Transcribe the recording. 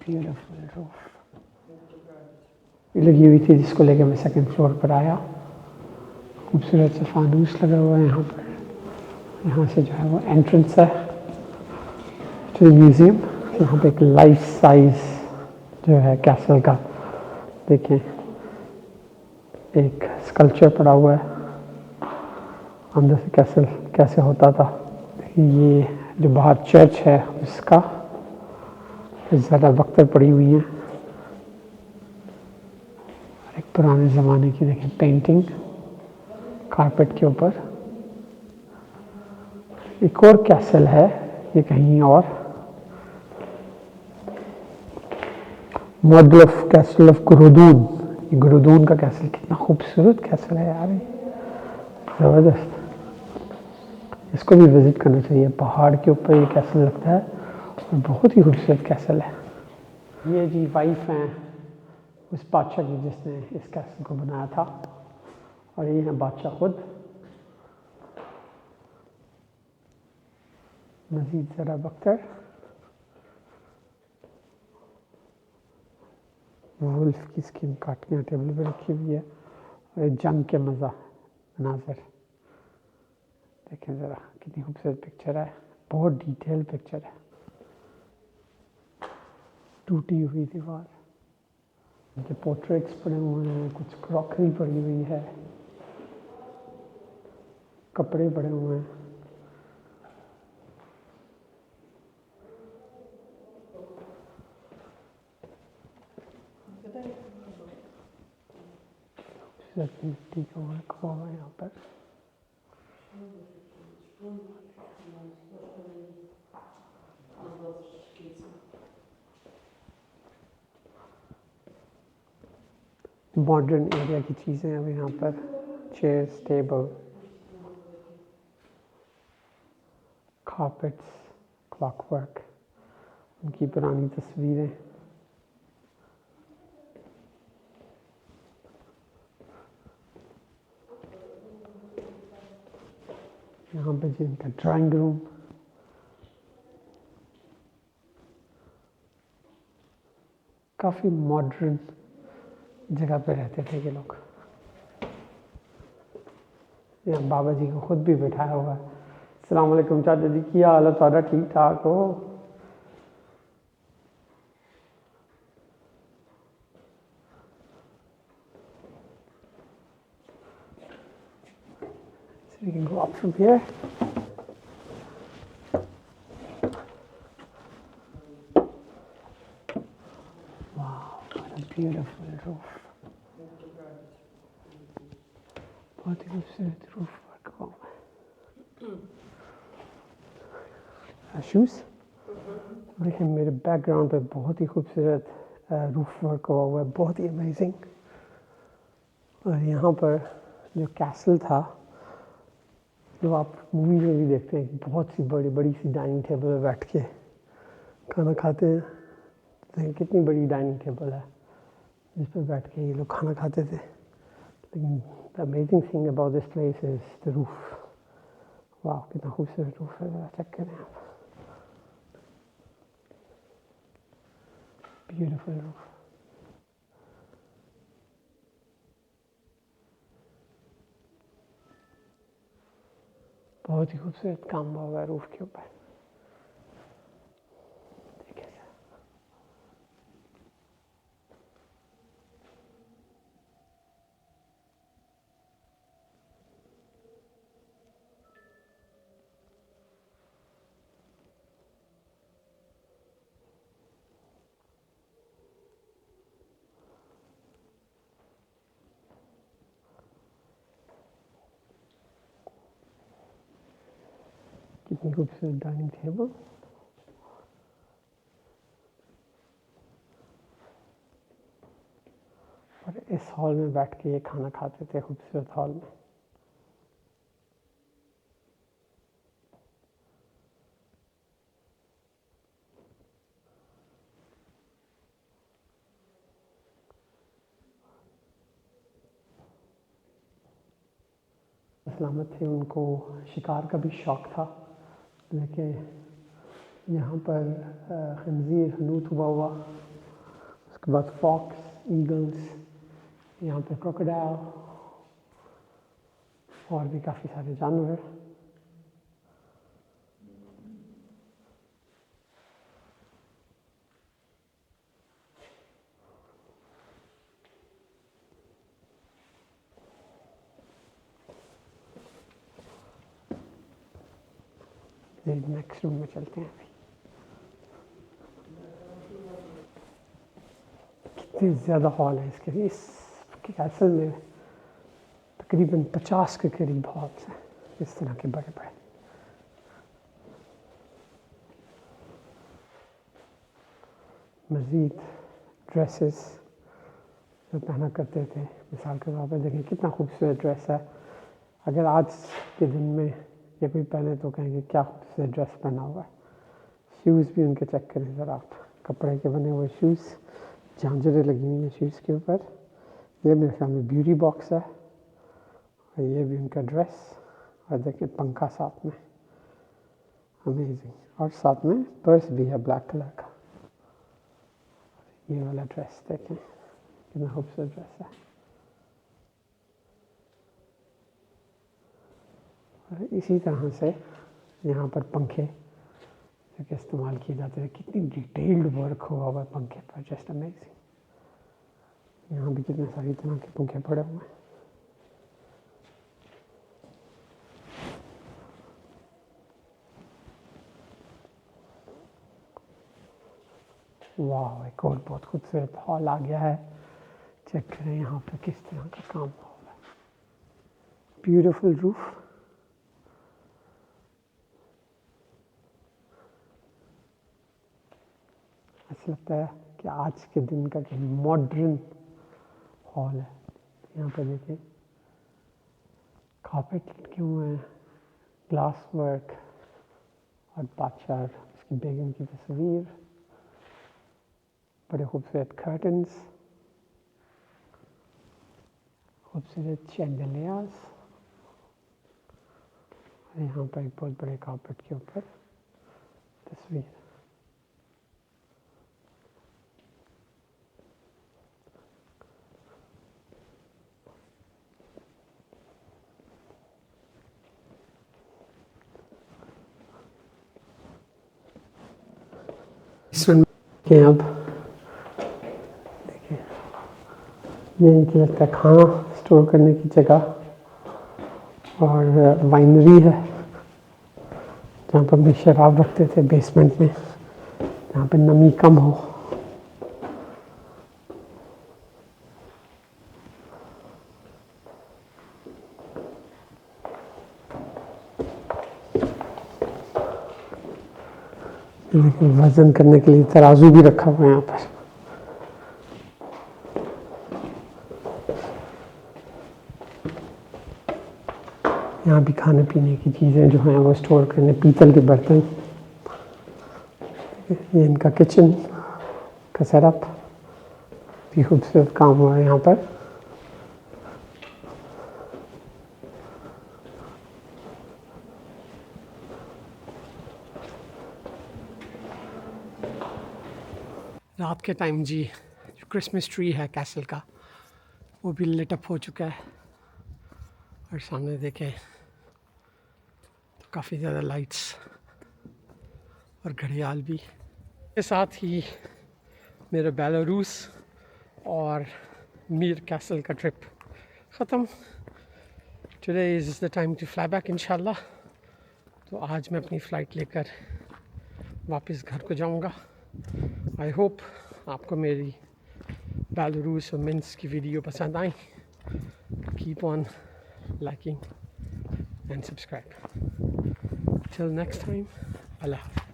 Beautiful roof लगी हुई थी, जिसको लेकर मैं सेकंड फ्लोर पर आया। खूबसूरत सा फानूस लगा हुआ है यहाँ पर। यहाँ से जो है वो एंट्रेंस है टू म्यूज़ियम। यहाँ पे एक लाइफ साइज जो है कैसल का देखें, एक स्कल्पचर पड़ा हुआ है अंदर से कैसल कैसे होता था। ये जो बाहर चर्च है उसका ज़्यादा बख्तर पड़ी हुई है। एक पुराने ज़माने की देखें पेंटिंग कारपेट के ऊपर। एक और कैसल है, ये कहीं और, मॉडल ऑफ कैसल ऑफ गुरुदून। ये गुरुदून का कैसल कितना खूबसूरत कैसल है यार, ज़बरदस्त। इसको भी विज़िट करना चाहिए। पहाड़ के ऊपर ये कैसल लगता है और बहुत ही खूबसूरत कैसल है। ये जी वाइफ हैं उस बादशाह की जिसने इस कैसल को बनाया था, और ये है बादशाह खुद। मजीद ज़रा बख्तर वुल्फ की स्किन काट के टेबल पे रखी हुई है, और जंग के मनाजर देखें ज़रा, कितनी खूबसूरत पिक्चर है। बहुत डिटेल पिक्चर है। टूटी हुई दीवार, उनके पोर्ट्रेट्स पड़े हुए हैं, कुछ क्रॉकरी पड़ी हुई है, कपड़े पड़े हुए हैं। मिट्टी का वर्क हुआ है यहाँ पर। मॉडर्न एरिया की चीज़ें अब यहाँ पर, चेयर्स, टेबल, कारपेट्स, क्लॉकवर्क, उनकी पुरानी तस्वीरें। यहाँ पे जी इनका ड्राइंग रूम। काफ़ी मॉडर्न जगह पे रहते थे ये लोग। यहाँ बाबा जी को खुद भी बिठाया हुआ है। अस्सलाम वालेकुम चाचा जी, की हाल है सारा? ठीक ठाक हो? So we can go up from here. Wow, what a beautiful roof. बहुत ही खूबसूरत रूफ वर्क हुआ है। शूज़ देखिए मेरे बैकग्राउंड पे बहुत ही खूबसूरत रूफ वर्क हुआ है, बहुत ही अमेजिंग। और यहाँ पर जो कैसल था, जो आप मूवी में भी देखते हैं, बहुत सी बड़ी बड़ी सी डाइनिंग टेबल में बैठ के खाना खाते हैं। तो कितनी बड़ी डाइनिंग टेबल है जिस पर बैठ के ये लोग खाना खाते थे। लेकिन the amazing thing about this place is the roof. वाह, कितना खूबसूरत रूफ है, ज़रा चेक करें आप। Beautiful roof. बहुत ही खूबसूरत काम हुआ है रूफ के ऊपर। कितनी खूबसूरत डाइनिंग टेबल। और इस हॉल में बैठ के ये खाना खाते थे, खूबसूरत हॉल में। सलामत थे, उनको शिकार का भी शौक़ था। लेकिन यहाँ पर खंजीर हनूत हुआ उसके बाद फॉक्स, ईगल्स, यहाँ पे क्रोकोडाइल और भी काफ़ी सारे जानवर। नेक्स्ट रूम में चलते हैं। कितने ज़्यादा हॉल है इसके, इस कैसल में तकरीबन 50 के करीब हॉल्स हैं इस तरह के बड़े बड़े। मज़ीद ड्रेसेस जो पहना करते थे, मिसाल के तौर पर देखें कितना खूबसूरत ड्रेस है। अगर आज के दिन में ये कोई पहने तो कहेंगे क्या खूबसूरत ड्रेस पहना हुआ है। शूज़ भी उनके चेक करें ज़रा आप, कपड़े के बने हुए शूज़, झांझरें लगी हुई हैं शूज़ के ऊपर। ये मेरे ख्याल में ब्यूटी बॉक्स है और ये भी उनका ड्रेस, और देखें पंखा साथ में, अमेजिंग। और साथ में पर्स भी है ब्लैक कलर का। ये वाला ड्रेस देखें कितना खूबसूरत ड्रेस है। और इसी तरह से यहाँ पर पंखे जो कि इस्तेमाल किए जाते हैं, कितनी डिटेल्ड वर्क हुआ हुआ है पंखे पर, जस्ट अमेजिंग। यहाँ भी कितने सारी तरह के पंखे पड़े हुए हैं। वाह, एक और बहुत खूबसूरत हॉल आ गया है। चेक करें यहाँ पर किस तरह का काम हुआ है। ब्यूटीफुल रूफ, ऐसा लगता है कि आज के दिन का मॉडर्न हॉल है। यहाँ पर देखिए कारपेट लटके हुए हैं, ग्लास वर्क और बादशाह उसकी बेगम की तस्वीर, बड़े खूबसूरत कर्टन्स, खूबसूरत शैंडलियर्स। यहाँ पर एक बहुत बड़े कारपेट के ऊपर तस्वीर। देखिए अब देखिए ये इनकी लगता है खाना स्टोर करने की जगह, और वाइनरी है जहाँ पर भी शराब रखते थे बेसमेंट में, जहाँ पे नमी कम हो। वजन करने के लिए तराजू भी रखा हुआ है यहाँ पर। यहाँ भी खाने पीने की चीज़ें जो हैं वो स्टोर करने, पीतल के बर्तन। ये इनका किचन का सेटअप भी खूबसूरत काम हुआ है यहाँ पर। रात के टाइम जी जो क्रिसमस ट्री है कैसल का वो भी लिट अप हो चुका है, और सामने देखें तो काफ़ी ज़्यादा लाइट्स और घड़ियाल भी। के साथ ही मेरा बेलारूस और मीर कैसल का ट्रिप ख़त्म। Today is the time to fly back इंशाल्लाह। तो आज मैं अपनी फ़्लाइट लेकर वापस घर को जाऊंगा। आई होप आपको मेरी बेलारूस और मिन्स्क की वीडियो पसंद आई। Keep on liking and subscribe. Till next time, Allah Hafiz.